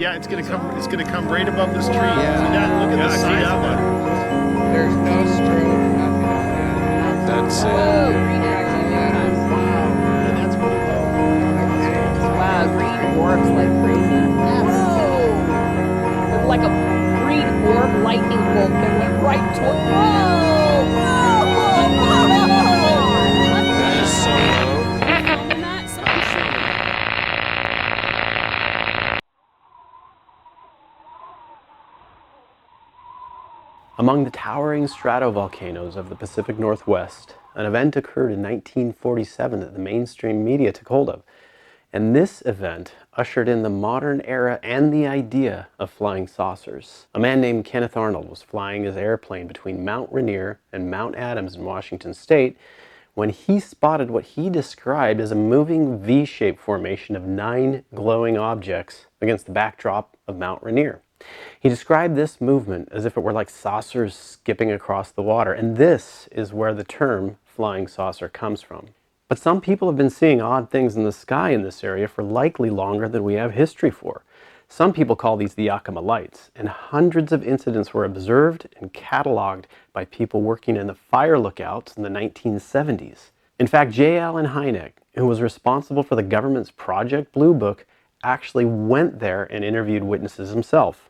Yeah, it's gonna come. It's gonna come right above this tree. Yeah. See that? Look at the size of that. There's no stroke, nothing like that. That's Whoa, green actually Wow. And that's pretty low. Wow, green orbs like crazy. Whoa! There's like a green orb lightning bolt that went right toward. Whoa! that is so low. Filming that? Something showing. Among the towering stratovolcanoes of the Pacific Northwest, an event occurred in 1947 that the mainstream media took hold of. And this event ushered in the modern era and the idea of flying saucers. A man named Kenneth Arnold was flying his airplane between Mount Rainier and Mount Adams in Washington State when he spotted what he described as a moving V-shaped formation of 9 glowing objects against the backdrop of Mount Rainier. He described this movement as if it were like saucers skipping across the water, and this is where the term flying saucer comes from. But some people have been seeing odd things in the sky in this area for likely longer than we have history for. Some people call these the Yakima Lights, and hundreds of incidents were observed and cataloged by people working in the fire lookouts in the 1970s. In fact, J. Allen Hynek, who was responsible for the government's Project Blue Book, actually went there and interviewed witnesses himself.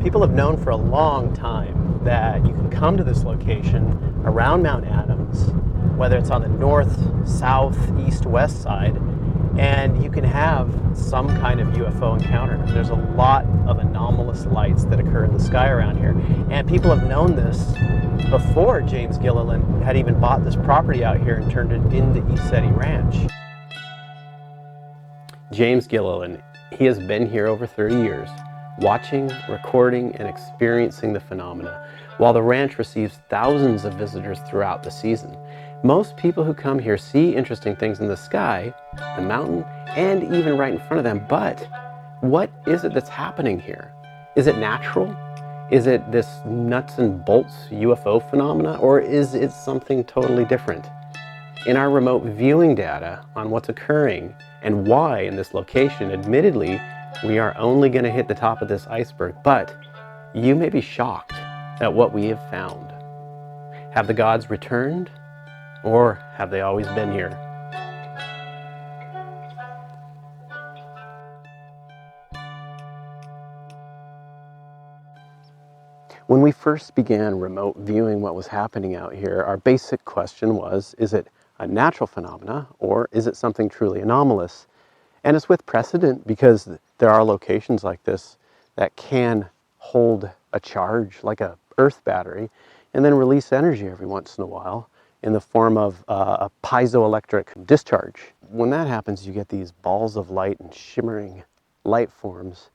People have known for a long time that you can come to this location around Mount Adams, whether it's on the north, south, east, west side, and you can have some kind of UFO encounter. There's a lot of anomalous lights that occur in the sky around here, and people have known this before James Gilliland had even bought this property out here and turned it into Eceti Ranch. James Gilliland, he has been here over 30 years, watching, recording, and experiencing the phenomena, while the ranch receives thousands of visitors throughout the season. Most people who come here see interesting things in the sky, the mountain, and even right in front of them, but what is it that's happening here? Is it natural? Is it this nuts and bolts UFO phenomena, or is it something totally different? In our remote viewing data on what's occurring and why in this location, admittedly, we are only going to hit the top of this iceberg, but you may be shocked at what we have found. Have the gods returned, or have they always been here? When we first began remote viewing what was happening out here, our basic question was, is it a natural phenomena, or is it something truly anomalous? And it's with precedent because there are locations like this that can hold a charge like a earth battery and then release energy every once in a while in the form of a piezoelectric discharge. When that happens, you get these balls of light and shimmering light forms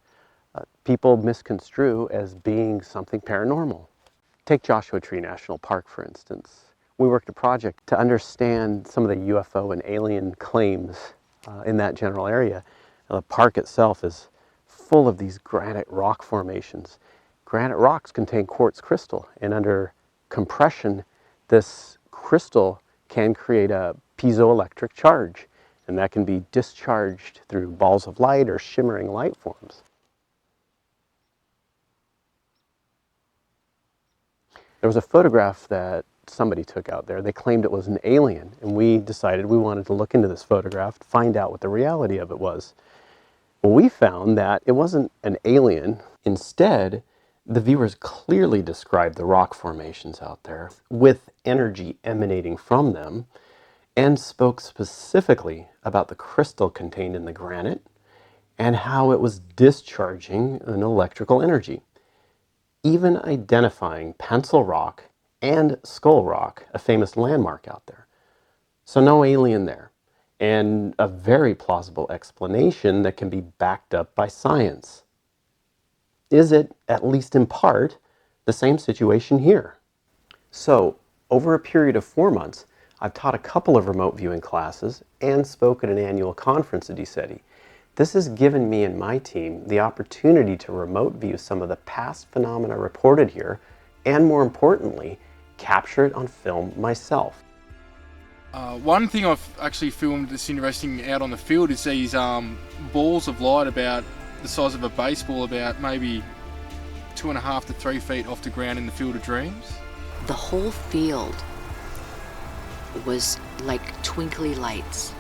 people misconstrue as being something paranormal. Take Joshua Tree National Park, for instance. We worked a project to understand some of the UFO and alien claims in that general area. Now, the park itself is full of these granite rock formations. Granite rocks contain quartz crystal, and under compression, this crystal can create a piezoelectric charge, and that can be discharged through balls of light or shimmering light forms. There was a photograph that somebody took out there. They claimed it was an alien, and we decided we wanted to look into this photograph to find out what the reality of it was. Well, we found that it wasn't an alien. Instead, the viewers clearly described the rock formations out there with energy emanating from them, and spoke specifically about the crystal contained in the granite and how it was discharging an electrical energy, even identifying Pencil Rock and Skull Rock, a famous landmark out there. So no alien there, and a very plausible explanation that can be backed up by science. Is it, at least in part, the same situation here? So, over a period of 4 months, I've taught a couple of remote viewing classes and spoke at an annual conference at Eceti. This has given me and my team the opportunity to remote view some of the past phenomena reported here, and more importantly, capture it on film myself. One thing I've actually filmed that's interesting out on the field is these balls of light about the size of a baseball, about maybe 2.5 to 3 feet off the ground in the Field of Dreams. The whole field was like twinkly lights,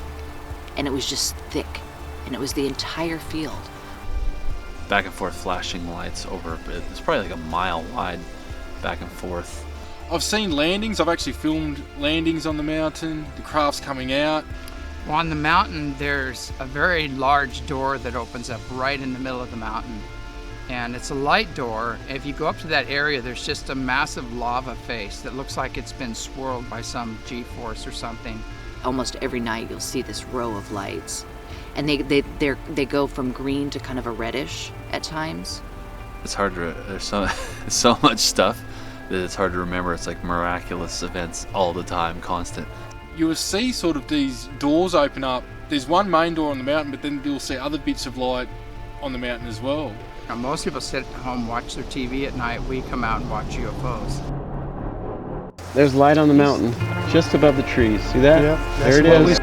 and it was just thick, and it was the entire field. Back and forth flashing lights over a bit. It's probably like a mile wide, back and forth. I've seen landings. I've actually filmed landings on the mountain, the crafts coming out. Well, on the mountain, there's a very large door that opens up right in the middle of the mountain. And it's a light door. If you go up to that area, there's just a massive lava face that looks like it's been swirled by some G-force or something. Almost every night you'll see this row of lights. And they go from green to kind of a reddish at times. It's hard to, there's so much stuff that it's hard to remember. It's like miraculous events all the time, constant. You will see sort of these doors open up. There's one main door on the mountain, but then you'll see other bits of light on the mountain as well. Now, most people sit at home, watch their TV at night. We come out and watch UFOs. There's light on the mountain, just above the trees. See that? Yeah, there it that's is.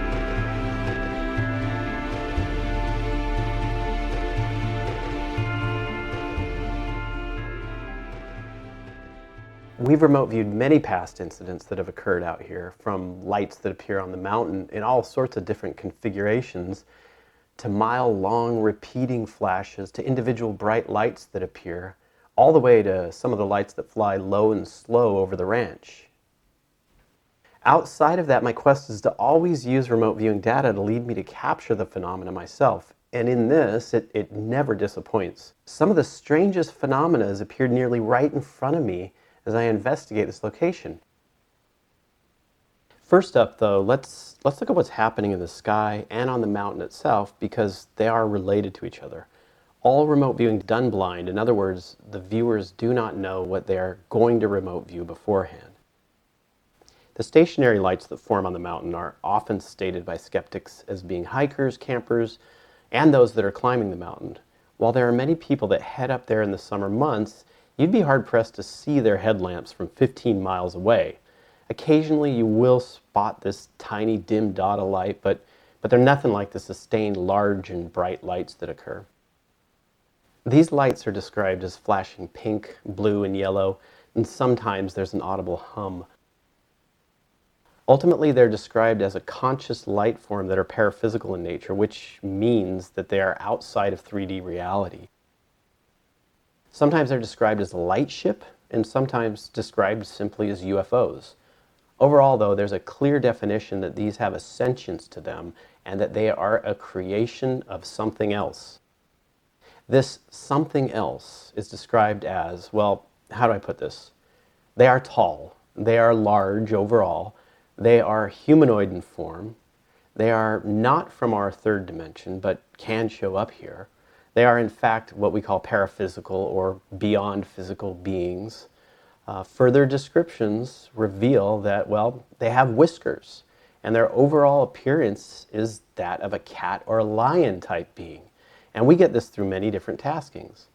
We've remote viewed many past incidents that have occurred out here, from lights that appear on the mountain in all sorts of different configurations, to mile-long repeating flashes, to individual bright lights that appear, all the way to some of the lights that fly low and slow over the ranch. Outside of that, my quest is to always use remote viewing data to lead me to capture the phenomena myself. And in this, it never disappoints. Some of the strangest phenomena has appeared nearly right in front of me as I investigate this location. First up, though, let's look at what's happening in the sky and on the mountain itself, because they are related to each other. All remote viewing is done blind. In other words, the viewers do not know what they are going to remote view beforehand. The stationary lights that form on the mountain are often stated by skeptics as being hikers, campers, and those that are climbing the mountain. While there are many people that head up there in the summer months, you'd be hard-pressed to see their headlamps from 15 miles away. Occasionally you will spot this tiny dim dot of light, but they're nothing like the sustained large and bright lights that occur. These lights are described as flashing pink, blue, and yellow, and sometimes there's an audible hum. Ultimately, they're described as a conscious light form that are paraphysical in nature, which means that they are outside of 3D reality. Sometimes they're described as a light ship, and sometimes described simply as UFOs. Overall, though, there's a clear definition that these have a sentience to them and that they are a creation of something else. This something else is described as, well, how do I put this? They are tall, they are large overall, they are humanoid in form, they are not from our third dimension but can show up here. They are in fact what we call paraphysical or beyond physical beings. Further descriptions reveal that, well, they have whiskers, and their overall appearance is that of a cat or a lion type being. And we get this through many different taskings.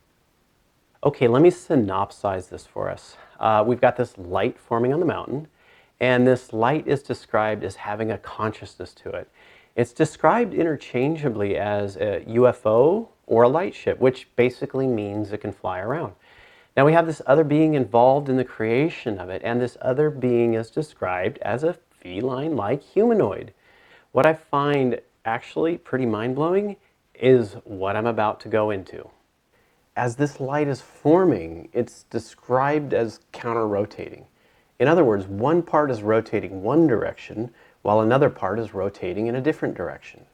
Okay, let me synopsize this for us. We've got this light forming on the mountain, and this light is described as having a consciousness to it. It's described interchangeably as a UFO or a light ship, which basically means it can fly around. Now we have this other being involved in the creation of it, and this other being is described as a feline-like humanoid. What I find actually pretty mind-blowing is what I'm about to go into. As this light is forming, it's described as counter-rotating. In other words, one part is rotating one direction, while another part is rotating in a different direction.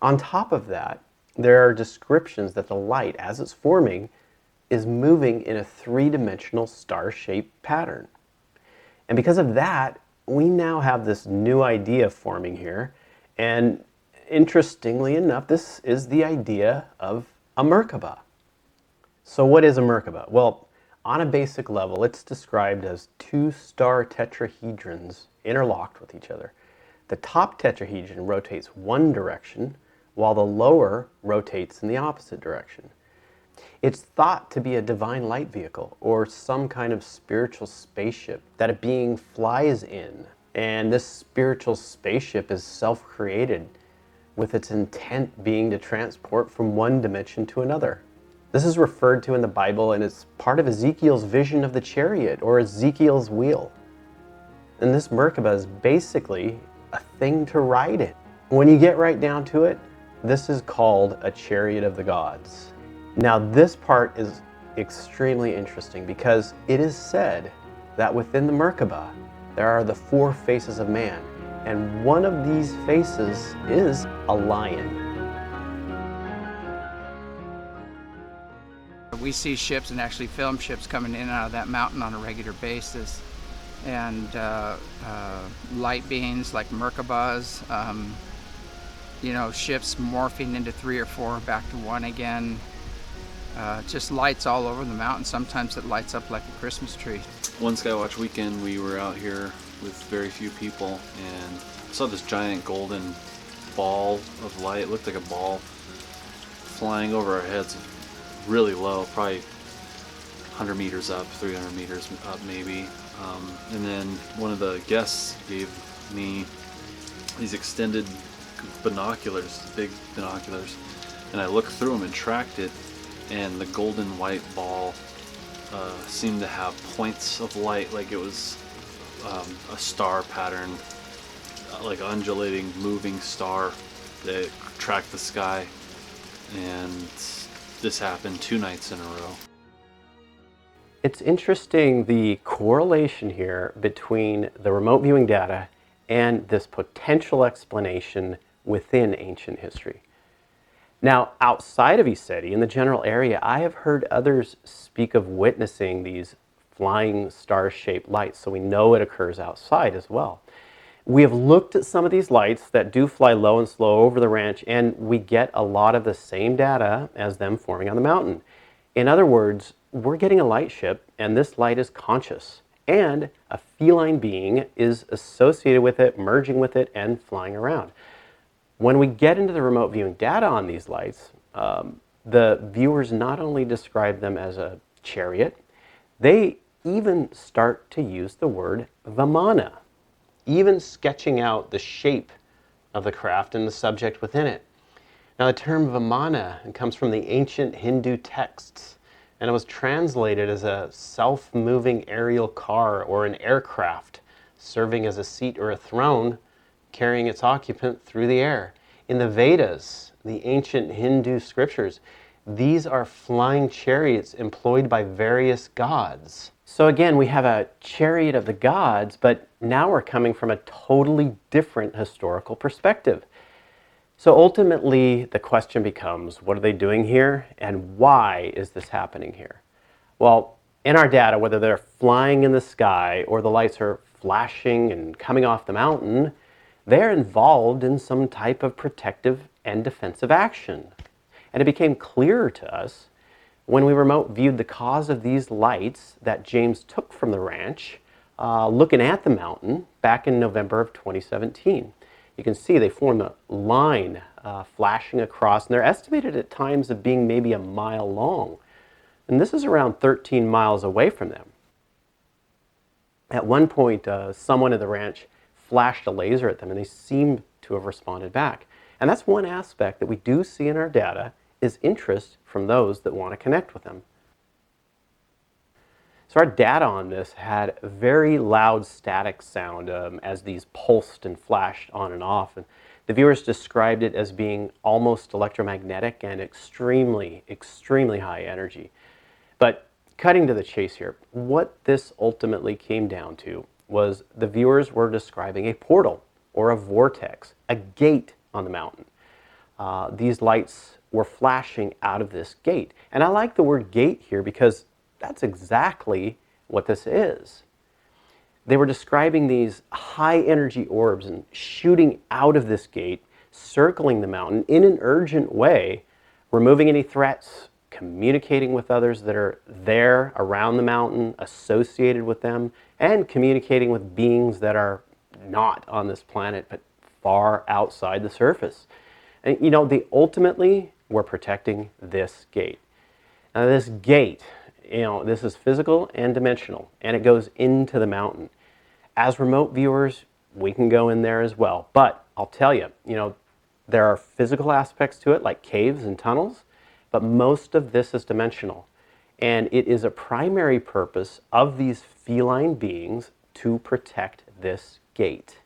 On top of that, there are descriptions that the light, as it's forming, is moving in a three-dimensional star-shaped pattern. And because of that, we now have this new idea forming here, and interestingly enough, this is the idea of a Merkava. So what is a Merkava? Well, on a basic level, it's described as two star tetrahedrons interlocked with each other. The top tetrahedron rotates one direction, while the lower rotates in the opposite direction. It's thought to be a divine light vehicle or some kind of spiritual spaceship that a being flies in. And this spiritual spaceship is self-created. with its intent being to transport from one dimension to another. This is referred to in the Bible, and it's part of Ezekiel's vision of the chariot, or Ezekiel's wheel. And this Merkava is basically a thing to ride in. When you get right down to it, this is called a chariot of the gods. Now this part is extremely interesting because it is said that within the Merkava there are the 4 faces of man, and one of these faces is a lion. We see ships, and actually film ships, coming in and out of that mountain on a regular basis. And light beings like Merkavas, ships morphing into 3 or 4, back to 1 again. Just lights all over the mountain. Sometimes it lights up like a Christmas tree. One Skywatch weekend, we were out here with very few people, and saw this giant golden ball of light. It looked like a ball flying over our heads, really low, probably 100 meters up, 300 meters up maybe. And then one of the guests gave me these extended binoculars, big binoculars, and I looked through them and tracked it, and the golden white ball seemed to have points of light, like it was a star pattern, like undulating, moving star that tracked the sky. And this happened 2 nights in a row. It's interesting the correlation here between the remote viewing data and this potential explanation within ancient history. Now, outside of Eceti, in the general area, I have heard others speak of witnessing these flying star-shaped lights, so we know it occurs outside as well. We have looked at some of these lights that do fly low and slow over the ranch, and we get a lot of the same data as them forming on the mountain. In other words, we're getting a light ship, and this light is conscious, and a feline being is associated with it, merging with it, and flying around. When we get into the remote viewing data on these lights, the viewers not only describe them as a chariot, they even start to use the word Vamana, even sketching out the shape of the craft and the subject within it. Now the term Vamana comes from the ancient Hindu texts, and it was translated as a self-moving aerial car or an aircraft serving as a seat or a throne, carrying its occupant through the air. In the Vedas, the ancient Hindu scriptures, these are flying chariots employed by various gods. So again, we have a chariot of the gods, but now we're coming from a totally different historical perspective. So ultimately, the question becomes, what are they doing here, and why is this happening here? Well, in our data, whether they're flying in the sky or the lights are flashing and coming off the mountain, they're involved in some type of protective and defensive action. And it became clearer to us when we remote viewed the cause of these lights that James took from the ranch, looking at the mountain back in November of 2017. You can see they form a line flashing across, and they're estimated at times of being maybe a mile long. And this is around 13 miles away from them. At one point, someone at the ranch flashed a laser at them, and they seemed to have responded back. And that's one aspect that we do see in our data, is interest from those that want to connect with them. So our data on this had a very loud static sound as these pulsed and flashed on and off. And the viewers described it as being almost electromagnetic and extremely, extremely high energy. But cutting to the chase here, what this ultimately came down to was the viewers were describing a portal or a vortex, a gate on the mountain. These lights were flashing out of this gate. And I like the word gate here because that's exactly what this is. They were describing these high energy orbs and shooting out of this gate, circling the mountain in an urgent way, removing any threats, communicating with others that are there around the mountain, associated with them, and communicating with beings that are not on this planet but far outside the surface. And you know, they ultimately were protecting this gate. Now this gate, you know, this is physical and dimensional, and it goes into the mountain. As remote viewers, we can go in there as well. But I'll tell you, you know, There are physical aspects to it, like caves and tunnels, but most of this is dimensional. And it is a primary purpose of these feline beings to protect this gate.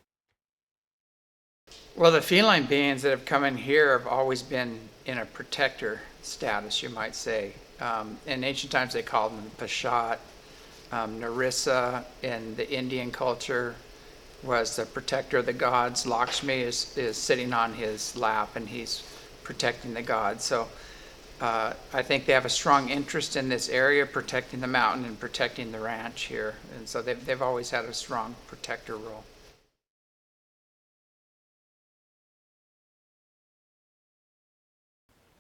Well, the feline beings that have come in here have always been in a protector status, you might say. In ancient times, they called them Pashat. Narissa in the Indian culture was the protector of the gods. Lakshmi is sitting on his lap and he's protecting the gods. So I think they have a strong interest in this area, protecting the mountain and protecting the ranch here. And so they've always had a strong protector role.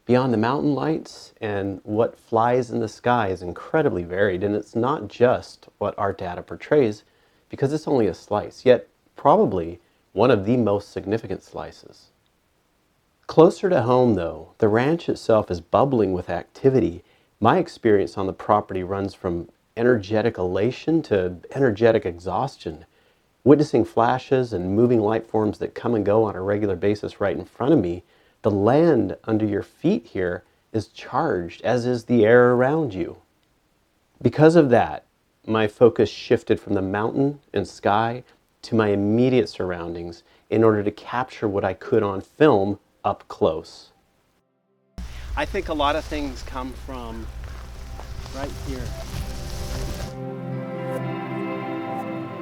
Beyond the mountain lights and what flies in the sky is incredibly varied, and it's not just what our data portrays, because it's only a slice, yet probably one of the most significant slices. Closer to home though, the ranch itself is bubbling with activity. My experience on the property runs from energetic elation to energetic exhaustion. Witnessing flashes and moving light forms that come and go on a regular basis right in front of me, the land under your feet here is charged, as is the air around you. Because of that, my focus shifted from the mountain and sky to my immediate surroundings in order to capture what I could on film up close. I think a lot of things come from right here.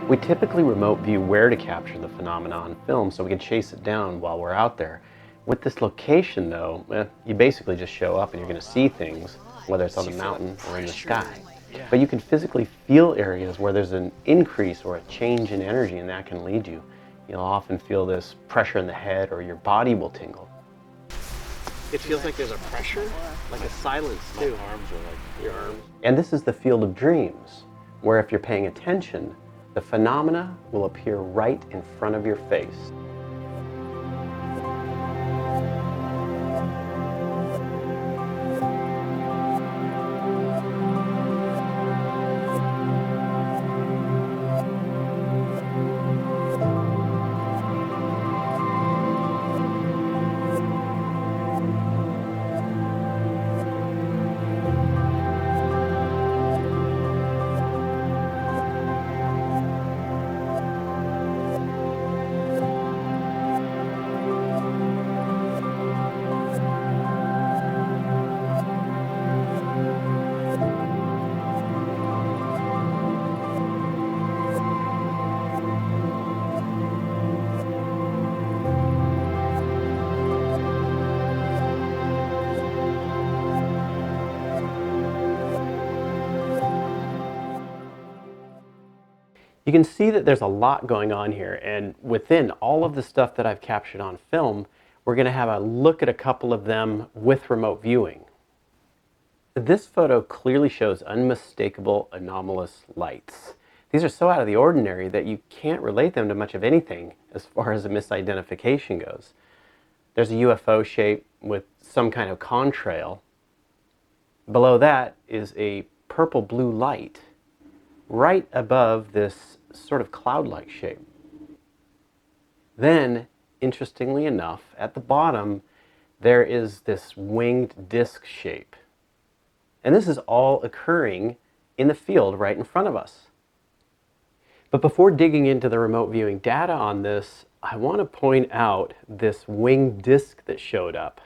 We typically remote view where to capture the phenomena on film so we can chase it down while we're out there. With this location though, you basically just show up and you're going to see things, whether it's on the mountain or in the sky. But you can physically feel areas where there's an increase or a change in energy, and that can lead you. You'll often feel this pressure in the head, or your body will tingle. It feels like there's a pressure, like a silence too. My arms are like your arms. And this is the field of dreams, where if you're paying attention, the phenomena will appear right in front of your face. You can see that there's a lot going on here, and within all of the stuff that I've captured on film, we're going to have a look at a couple of them with remote viewing. This photo clearly shows unmistakable anomalous lights. These are so out of the ordinary that you can't relate them to much of anything as far as a misidentification goes. There's a UFO shape with some kind of contrail. Below that is a purple-blue light right above this sort of cloud-like shape. Then, interestingly enough, at the bottom, there is this winged disc shape. And this is all occurring in the field right in front of us. But before digging into the remote viewing data on this, I want to point out this winged disc that showed up.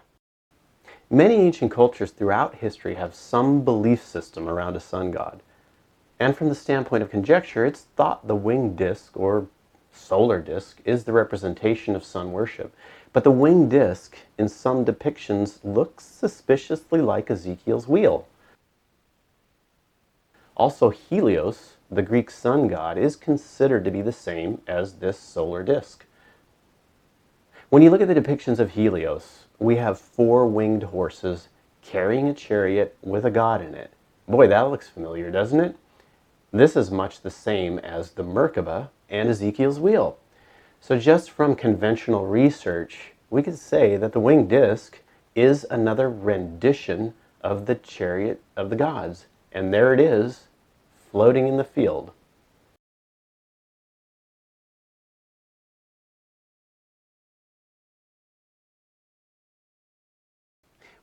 Many ancient cultures throughout history have some belief system around a sun god. And from the standpoint of conjecture, it's thought the winged disk, or solar disk, is the representation of sun worship. But the winged disk, in some depictions, looks suspiciously like Ezekiel's wheel. Also, Helios, the Greek sun god, is considered to be the same as this solar disk. When you look at the depictions of Helios, we have 4 winged horses carrying a chariot with a god in it. Boy, that looks familiar, doesn't it? This is much the same as the Merkava and Ezekiel's wheel. So just from conventional research, we could say that the winged disc is another rendition of the chariot of the gods. And there it is, floating in the field.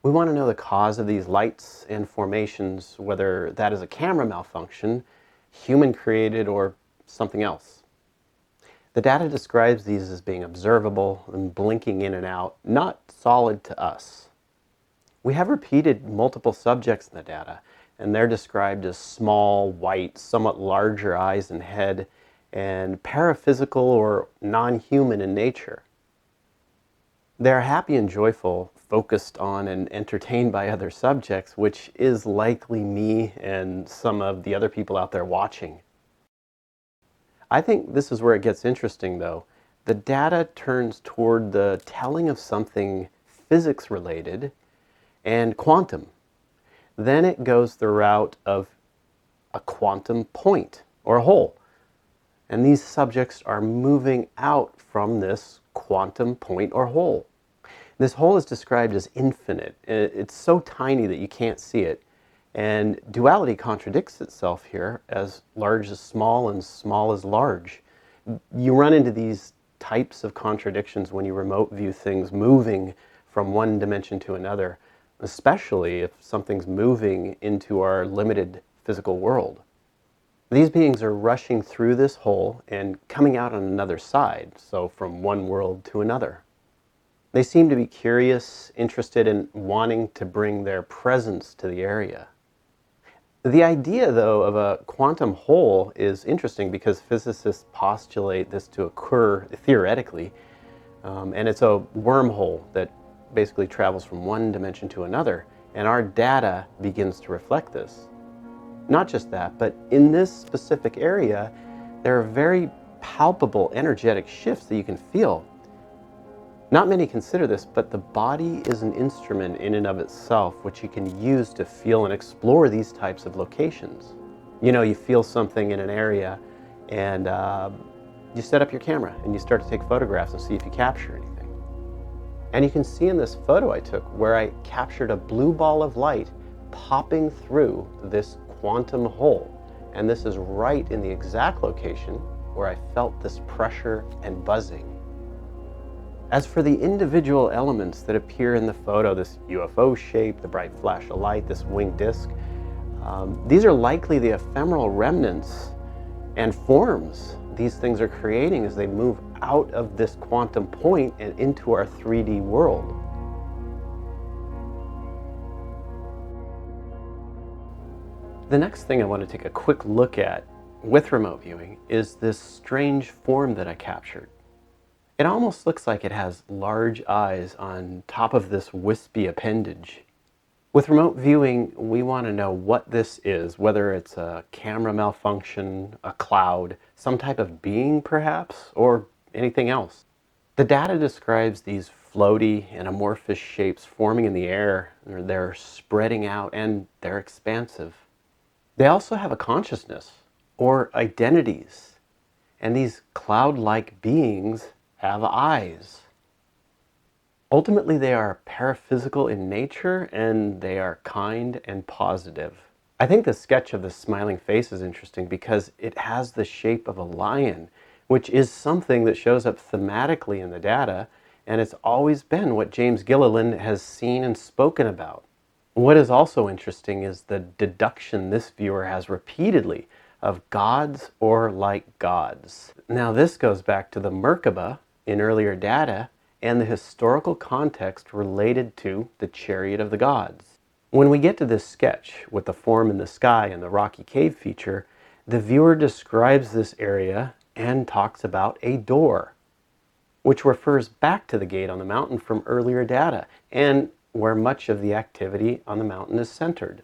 We want to know the cause of these lights and formations, whether that is a camera malfunction, human created, or something else. The data describes these as being observable and blinking in and out, not solid to us. We have repeated multiple subjects in the data, and they're described as small, white, somewhat larger eyes and head, and paraphysical or non-human in nature. They're happy and joyful, focused on and entertained by other subjects, which is likely me and some of the other people out there watching. I think this is where it gets interesting, though. The data turns toward the telling of something physics-related and quantum. Then it goes the route of a quantum point or a hole. And these subjects are moving out from this quantum point or hole. This hole is described as infinite. It's so tiny that you can't see it. And duality contradicts itself here, as large as small and small as large. You run into these types of contradictions when you remote view things moving from one dimension to another, especially if something's moving into our limited physical world. These beings are rushing through this hole and coming out on another side, so from one world to another. They seem to be curious, interested in wanting to bring their presence to the area. The idea, though, of a quantum hole is interesting because physicists postulate this to occur theoretically, and it's a wormhole that basically travels from one dimension to another, and our data begins to reflect this. Not just that, but in this specific area, there are very palpable energetic shifts that you can feel. Not many consider this, but the body is an instrument in and of itself which you can use to feel and explore these types of locations. You know, you feel something in an area and you set up your camera and you start to take photographs and see if you capture anything. And you can see in this photo I took where I captured a blue ball of light popping through this quantum hole. And this is right in the exact location where I felt this pressure and buzzing. As for the individual elements that appear in the photo, this UFO shape, the bright flash of light, this winged disc, these are likely the ephemeral remnants and forms these things are creating as they move out of this quantum point and into our 3D world. The next thing I want to take a quick look at with remote viewing is this strange form that I captured. It almost looks like it has large eyes on top of this wispy appendage. With remote viewing, we want to know what this is, whether it's a camera malfunction, a cloud, some type of being perhaps, or anything else. The data describes these floaty and amorphous shapes forming in the air. They're spreading out and they're expansive. They also have a consciousness or identities, and these cloud-like beings have eyes. Ultimately, they are paraphysical in nature and they are kind and positive. I think the sketch of the smiling face is interesting because it has the shape of a lion, which is something that shows up thematically in the data, and it's always been what James Gilliland has seen and spoken about. What is also interesting is the deduction this viewer has repeatedly of gods or like gods. Now this goes back to the Merkava in earlier data and the historical context related to the chariot of the gods. When we get to this sketch with the form in the sky and the rocky cave feature, the viewer describes this area and talks about a door, which refers back to the gate on the mountain from earlier data and where much of the activity on the mountain is centered.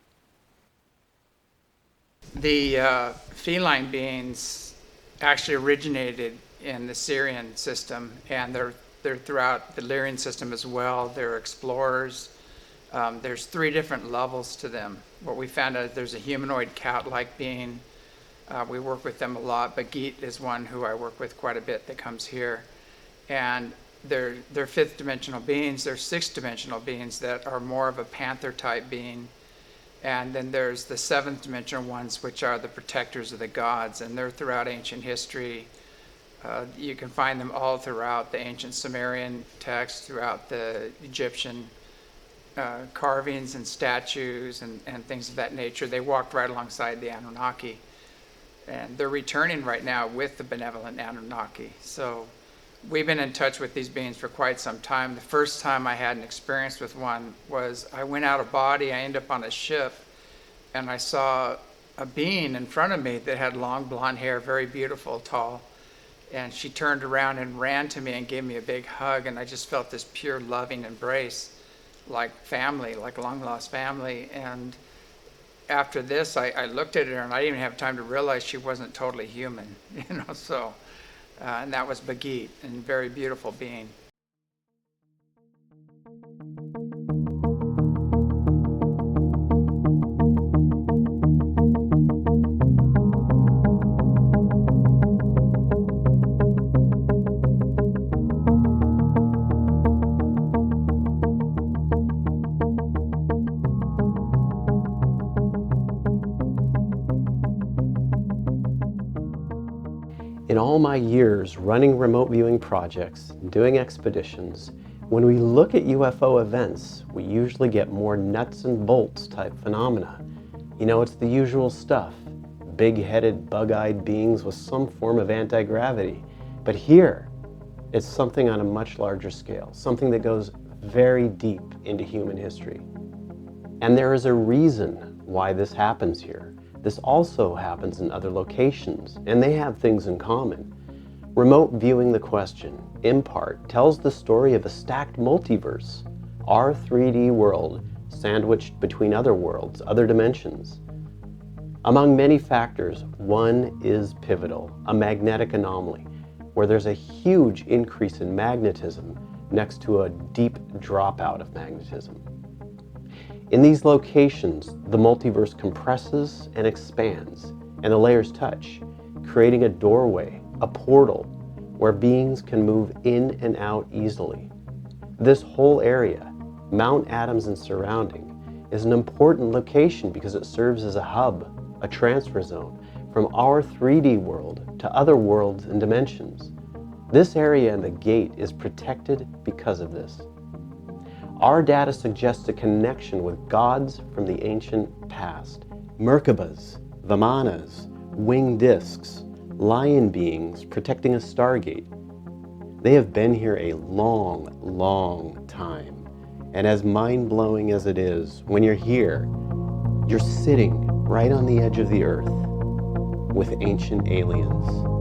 The feline beings actually originated in the Syrian system, and they're throughout the Lyrian system as well. They're explorers. There's 3 different levels to them. What we found out, there's a humanoid cat-like being. We work with them a lot, but Geet is one who I work with quite a bit that comes here. And they're 5th dimensional beings. They're 6th dimensional beings that are more of a panther type being. And then there's the 7th dimensional ones, which are the protectors of the gods, and they're throughout ancient history. You can find them all throughout the ancient Sumerian text, throughout the Egyptian carvings and statues and things of that nature. They walked right alongside the Anunnaki. And they're returning right now with the benevolent Anunnaki. So we've been in touch with these beings for quite some time. The first time I had an experience with one was I went out of body, I ended up on a ship, and I saw a being in front of me that had long blonde hair, very beautiful, tall. And she turned around and ran to me and gave me a big hug, and I just felt this pure loving embrace, like family, like long lost family. And after this, I looked at her and I didn't even have time to realize she wasn't totally human, so, and that was Bagheet, and very beautiful being. In all my years running remote viewing projects and doing expeditions, when we look at UFO events, we usually get more nuts and bolts type phenomena. It's the usual stuff. Big-headed, bug-eyed beings with some form of anti-gravity. But here, it's something on a much larger scale, something that goes very deep into human history. And there is a reason why this happens here. This also happens in other locations, and they have things in common. Remote viewing the question, in part, tells the story of a stacked multiverse, our 3D world sandwiched between other worlds, other dimensions. Among many factors, one is pivotal, a magnetic anomaly, where there's a huge increase in magnetism next to a deep dropout of magnetism. In these locations, the multiverse compresses and expands, and the layers touch, creating a doorway, a portal, where beings can move in and out easily. This whole area, Mount Adams and surrounding, is an important location because it serves as a hub, a transfer zone, from our 3D world to other worlds and dimensions. This area and the gate is protected because of this. Our data suggests a connection with gods from the ancient past. Merkavas, Vimanas, winged discs, lion beings protecting a stargate. They have been here a long, long time. And as mind-blowing as it is, when you're here, you're sitting right on the edge of the earth with ancient aliens.